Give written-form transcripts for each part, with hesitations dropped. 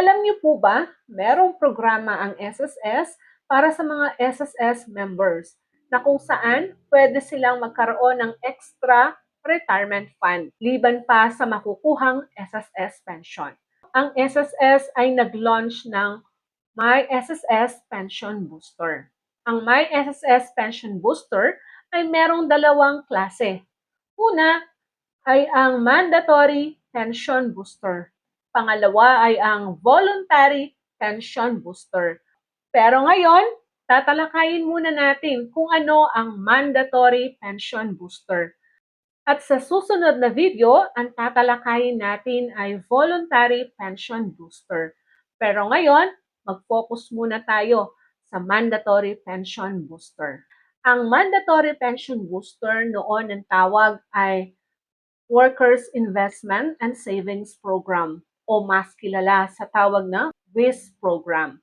Alam niyo po ba, merong programa ang SSS para sa mga SSS members na kung saan pwede silang magkaroon ng extra retirement fund liban pa sa makukuhang SSS pension. Ang SSS ay nag-launch ng My SSS Pension Booster. Ang My SSS Pension Booster ay merong dalawang klase. Una ay ang mandatory pension booster. Pangalawa ay ang voluntary pension booster. Pero ngayon, tatalakayin muna natin kung ano ang mandatory pension booster. At sa susunod na video, ang tatalakayin natin ay voluntary pension booster. Pero ngayon, mag-focus muna tayo sa mandatory pension booster. Ang mandatory pension booster noon ang tawag ay Workers Investment and Savings Program o mas kilala sa tawag na WIS program.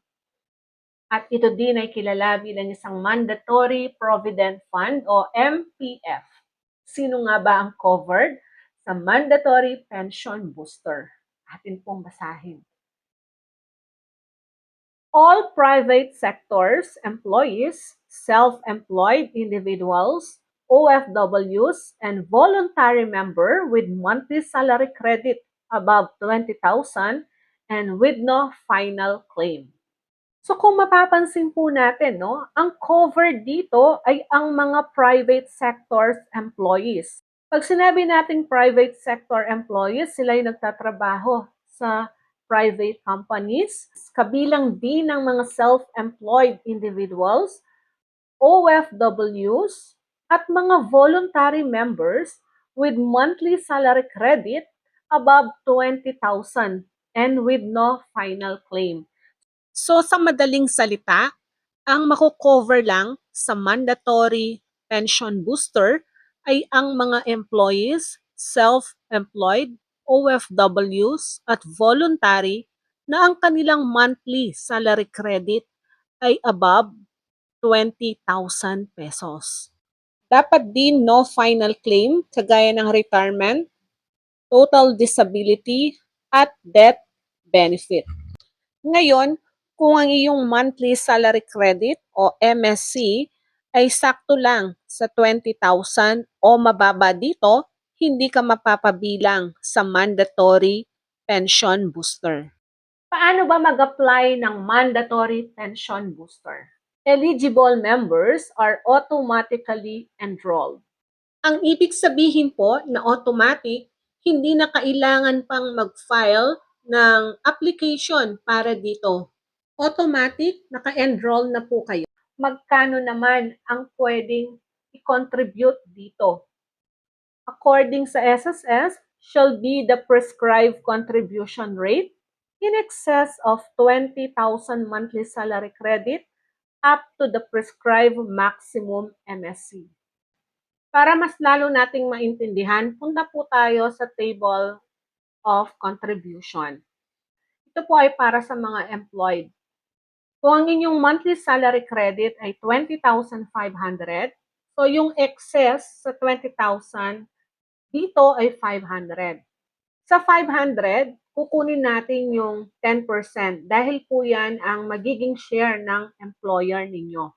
At ito din ay kilala bilang isang Mandatory Provident Fund o MPF. Sino nga ba ang covered sa Mandatory Pension Booster? Atin pong basahin. All private sectors employees, self-employed individuals, OFWs, and voluntary member with monthly salary credit above 20,000 and with no final claim. So kung mapapansin po natin, no, ang covered dito ay ang mga private sectors employees. Pag sinabi nating private sector employees, sila ay nagtatrabaho sa private companies, kabilang din ng mga self-employed individuals, OFWs, at mga voluntary members with monthly salary credit above 20,000 and with no final claim. So sa madaling salita, ang mako-cover lang sa mandatory pension booster ay ang mga employees, self-employed, OFWs at voluntary na ang kanilang monthly salary credit ay above 20,000 pesos. Dapat din no final claim kagaya ng retirement, total disability at death benefit. Ngayon, kung ang iyong monthly salary credit o MSC ay sakto lang sa 20,000 o mababa dito, hindi ka mapapabilang sa mandatory pension booster. Paano ba mag-apply ng mandatory pension booster? Eligible members are automatically enrolled. Ang ibig sabihin po na automatic, hindi na kailangan pang mag-file ng application para dito. Automatic, naka-enroll na po kayo. Magkano naman ang pwedeng i-contribute dito? According sa SSS, shall be the prescribed contribution rate in excess of 20,000 monthly salary credit up to the prescribed maximum MSC. Para mas lalo nating maintindihan, punta po tayo sa table of contribution. Ito po ay para sa mga employed. Kung ang inyong monthly salary credit ay 20,500, so yung excess sa 20,000 dito ay 500. Sa 500, kukunin natin yung 10% dahil po yan ang magiging share ng employer ninyo.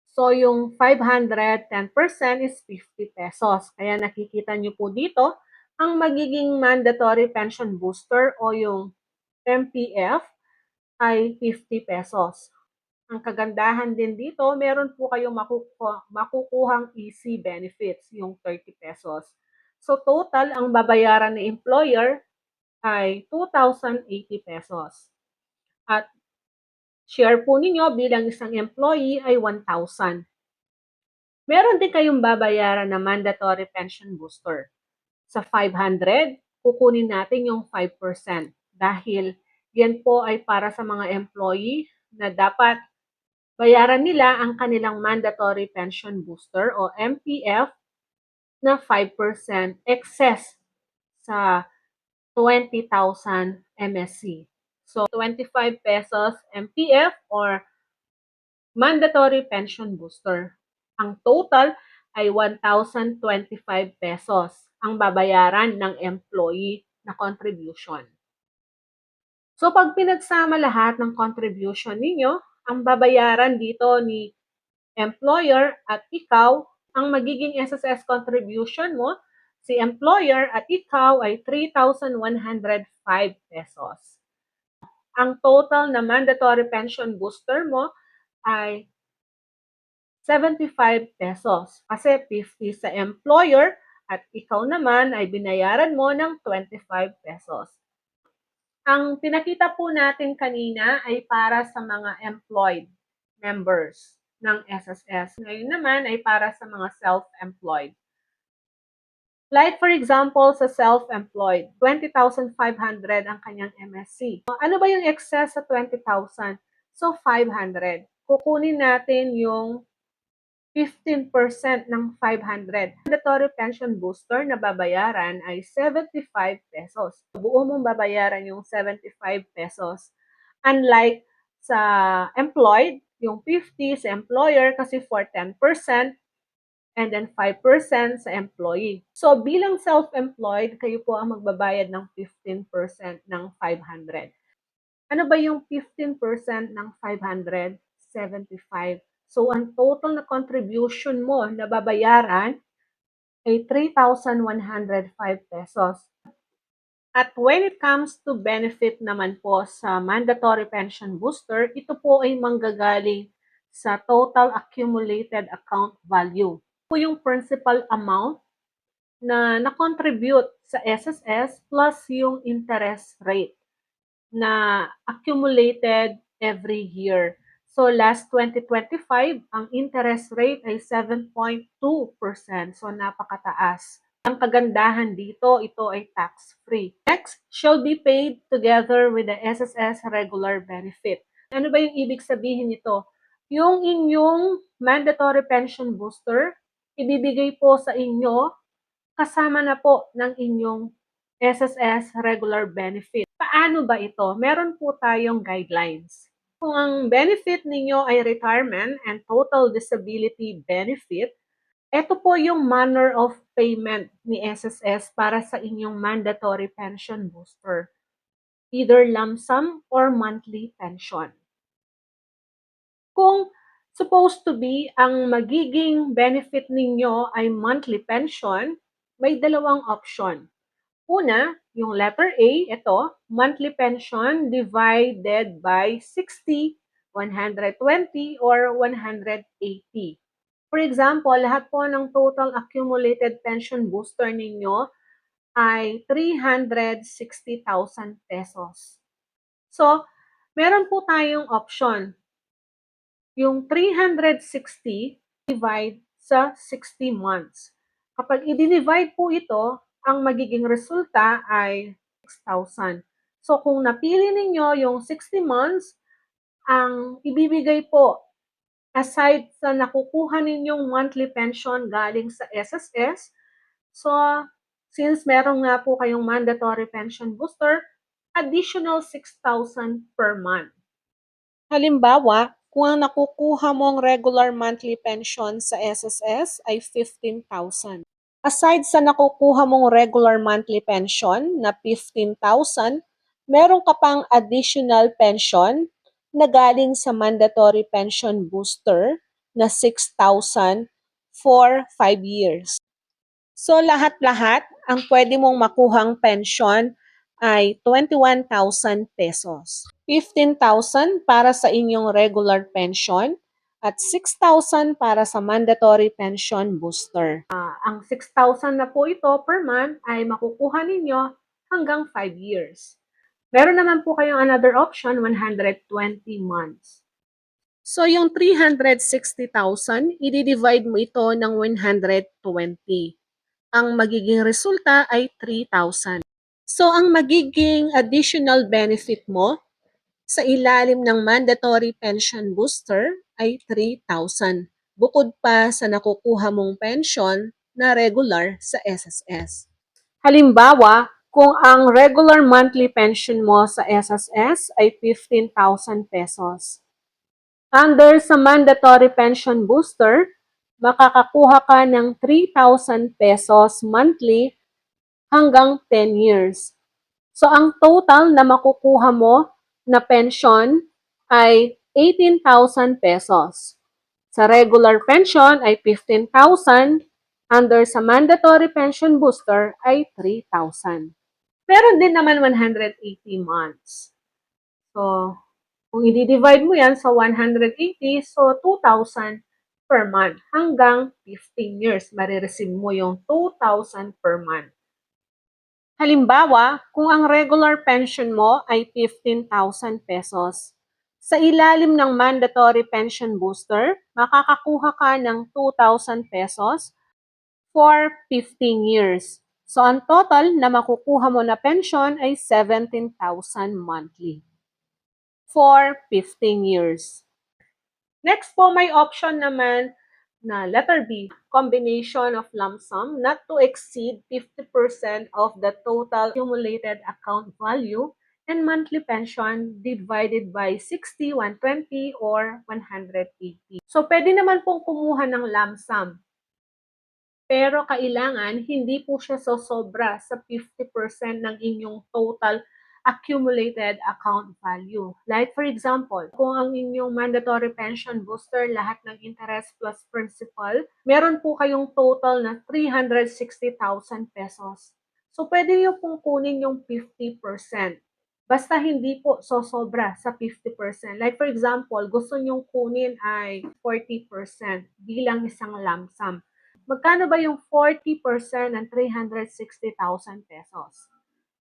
So yung 500, 10% is 50 pesos. Kaya nakikita nyo po dito, ang magiging mandatory pension booster o yung MPF ay 50 pesos. Ang kagandahan din dito, meron po kayong makukuhang easy benefits, yung 30 pesos. So total, ang babayaran ng employer ay 2,080 pesos. At share po ninyo bilang isang employee ay 1,000. Meron din kayong babayaran na mandatory pension booster. Sa 500, kukunin natin yung 5% dahil yan po ay para sa mga employee na dapat bayaran nila ang kanilang mandatory pension booster o MPF na 5% excess sa 20,000 MSC. So, 25 pesos MPF or mandatory pension booster. Ang total ay 1,025 pesos ang babayaran ng employee na contribution. So pag pinagsama lahat ng contribution ninyo, ang babayaran dito ni employer at ikaw, ang magiging SSS contribution mo, si employer at ikaw ay 3,105 pesos. Ang total na mandatory pension booster mo ay 75 pesos. Kasi 50 sa employer at ikaw naman ay binayaran mo ng 25 pesos. Ang pinakita po natin kanina ay para sa mga employed members ng SSS. Ngayon naman ay para sa mga self-employed. Like for example, sa self-employed, 20,500 ang kanyang MSC. Ano ba yung excess sa 20,000? So, 500. Kukunin natin yung 15% ng 500. Mandatory pension booster na babayaran ay 75 pesos. Buo mong babayaran yung 75 pesos. Unlike sa employed, yung 50 sa employer kasi for 10%, and then 5% sa employee. So, bilang self-employed, kayo po ang magbabayad ng 15% ng 500. Ano ba yung 15% ng 500? 75. So, ang total na contribution mo na babayaran ay 3,105 pesos. At when it comes to benefit naman po sa mandatory pension booster, ito po ay manggagaling sa total accumulated account value. Ito po yung principal amount na na-contribute sa SSS plus yung interest rate na accumulated every year. So last 2025, ang interest rate ay 7.2%. So napakataas. Ang kagandahan dito, ito ay tax-free. Next, shall be paid together with the SSS regular benefit. Ano ba yung ibig sabihin nito? Yung inyong mandatory pension booster, ibibigay po sa inyo kasama na po ng inyong SSS regular benefit. Paano ba ito? Meron po tayong guidelines. Kung ang benefit ninyo ay retirement and total disability benefit, ito po yung manner of payment ni SSS para sa inyong mandatory pension booster. Either lump sum or monthly pension. Kung supposed to be ang magiging benefit ninyo ay monthly pension, may dalawang option. Una, yung letter A, ito, monthly pension divided by 60, 120, or 180. For example, lahat po ng total accumulated pension booster ninyo ay 360,000 pesos. So, meron po tayong option. Yung 360 divide sa 60 months. Kapag i-divide po ito, ang magiging resulta ay 6,000. So kung napili ninyo yung 60 months, ang ibibigay po aside sa nakukuha ninyong monthly pension galing sa SSS, so since meron nga po kayong mandatory pension booster, additional 6,000 per month. Halimbawa, kung ang nakukuha mong regular monthly pension sa SSS ay 15,000. Aside sa nakukuha mong regular monthly pension na 15,000, meron ka pang additional pension na galing sa mandatory pension booster na 6,000 for 5 years. So lahat-lahat, ang pwede mong makuhang pension ay 21,000 pesos. 15,000 para sa inyong regular pension at 6,000 para sa mandatory pension booster. Ang 6,000 na po ito per month ay makukuha ninyo hanggang 5 years. Meron naman po kayong another option, 120 months. So yung 360,000, i-divide mo ito ng 120. Ang magiging resulta ay 3,000. So ang magiging additional benefit mo sa ilalim ng mandatory pension booster ay 3,000. Bukod pa sa nakukuha mong pension na regular sa SSS. Halimbawa, kung ang regular monthly pension mo sa SSS ay 15,000 pesos. Under sa mandatory pension booster, makakakuha ka ng 3,000 pesos monthly hanggang 10 years. So, ang total na makukuha mo na pension ay 18,000 pesos. Sa regular pension ay 15,000, under sa mandatory pension booster ay 3,000. Meron din naman 180 months. So, kung i-divide mo yan sa 180, so 2,000 per month. Hanggang 15 years, marireceive mo yung 2,000 per month. Halimbawa, kung ang regular pension mo ay 15,000 pesos, sa ilalim ng mandatory pension booster, makakakuha ka ng 2,000 pesos for 15 years. So, ang total na makukuha mo na pension ay 17,000 monthly for 15 years. Next po, may option naman na letter B, combination of lump sum not to exceed 50% of the total accumulated account value and monthly pension divided by 60, 120, or 180. So, pwede naman pong kumuha ng lump sum. Pero kailangan hindi po siya sosobra sa 50% ng inyong total accumulated account value. Like for example, kung ang inyong mandatory pension booster, lahat ng interest plus principal, meron po kayong total na 360,000 pesos. So, pwede nyo pong kunin yung 50%. Basta hindi po sosobra sa 50%. Like for example, gusto nyong kunin ay 40% bilang isang lump sum. Magkano ba yung 40% ng 360,000 pesos?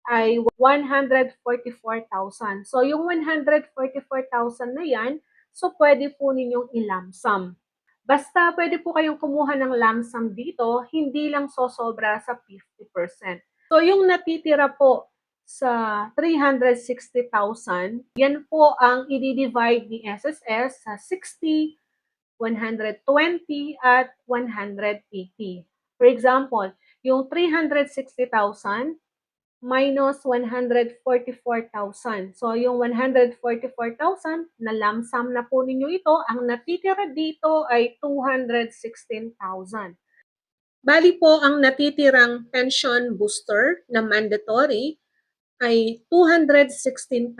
Ay 144,000. So, yung 144,000 na yan, so pwede po ninyong i-lump sum. Basta pwede po kayong kumuha ng lump sum dito, hindi lang sosobra sa 50%. So, yung natitira po sa 360,000, yan po ang i-divide ni SSS sa 60, 120 at 180. For example, yung 360,000 minus 144,000. So, yung 144,000 na lump sum na po ninyo ito, ang natitira dito ay 216,000. Bali po, ang natitirang pension booster na mandatory ay 216,000.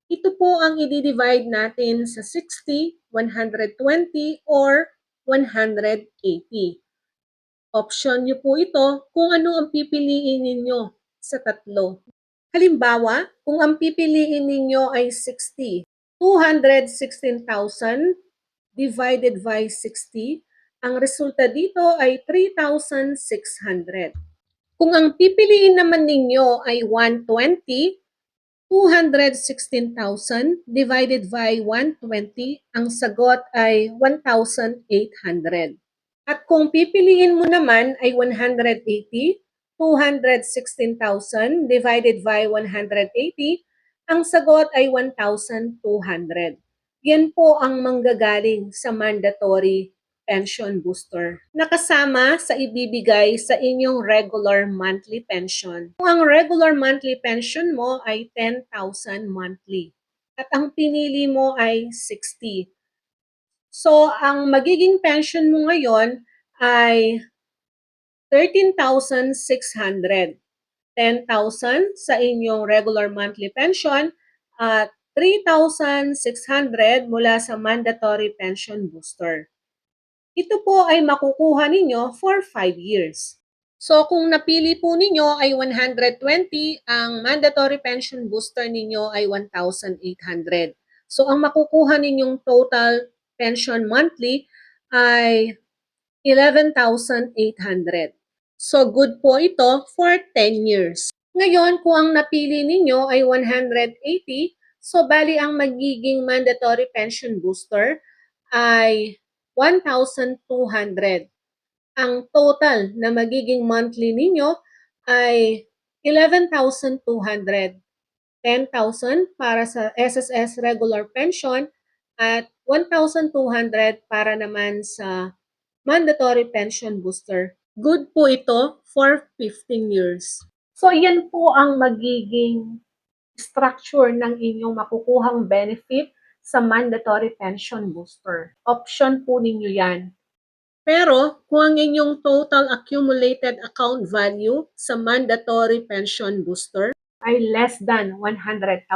Ito po ang i-divide natin sa 60, 120, or 180. Option nyo po ito kung ano ang pipiliin ninyo sa tatlo. Halimbawa, kung ang pipiliin ninyo ay 60, 216,000 divided by 60, ang resulta dito ay 3,600. Kung ang pipiliin naman ninyo ay 120, 216,000 divided by 120, ang sagot ay 1,800. At kung pipiliin mo naman ay 180, 216,000 divided by 180, ang sagot ay 1,200. Yan po ang manggagaling sa mandatory pension booster. Nakasama sa ibibigay sa inyong regular monthly pension. Kung ang regular monthly pension mo ay 10,000 monthly at ang pinili mo ay 60. So, ang magiging pension mo ngayon ay 13,600. 10,000 sa inyong regular monthly pension at 3,600 mula sa mandatory pension booster. Ito po ay makukuha ninyo for 5 years. So kung napili po ninyo ay 120, ang mandatory pension booster ninyo ay 1,800. So ang makukuha ninyong total pension monthly ay 11,800. So good po ito for 10 years. Ngayon, kung ang napili ninyo ay 180, so bali ang magiging mandatory pension booster ay 1,200. Ang total na magiging monthly ninyo ay 11,200. 10,000 para sa SSS regular pension at 1,200 para naman sa mandatory pension booster. Good po ito for 15 years. So, yan po ang magiging structure ng inyong makukuhang benefit sa mandatory pension booster. Option po ninyo yan. Pero kung ang inyong total accumulated account value sa mandatory pension booster ay less than 100,000,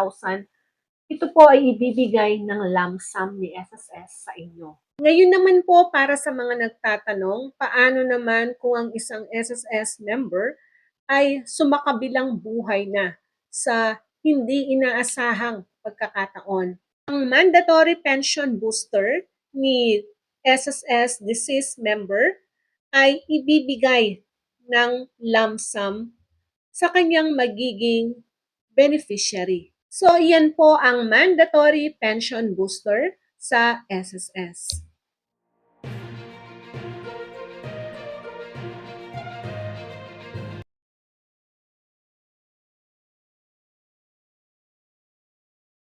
ito po ay ibibigay ng lump sum ni SSS sa inyo. Ngayon naman po para sa mga nagtatanong, paano naman kung ang isang SSS member ay sumakabilang buhay na sa hindi inaasahang pagkakataon? Ang mandatory pension booster ni SSS deceased member ay ibibigay ng lump sum sa kanyang magiging beneficiary. So, iyan po ang mandatory pension booster sa SSS.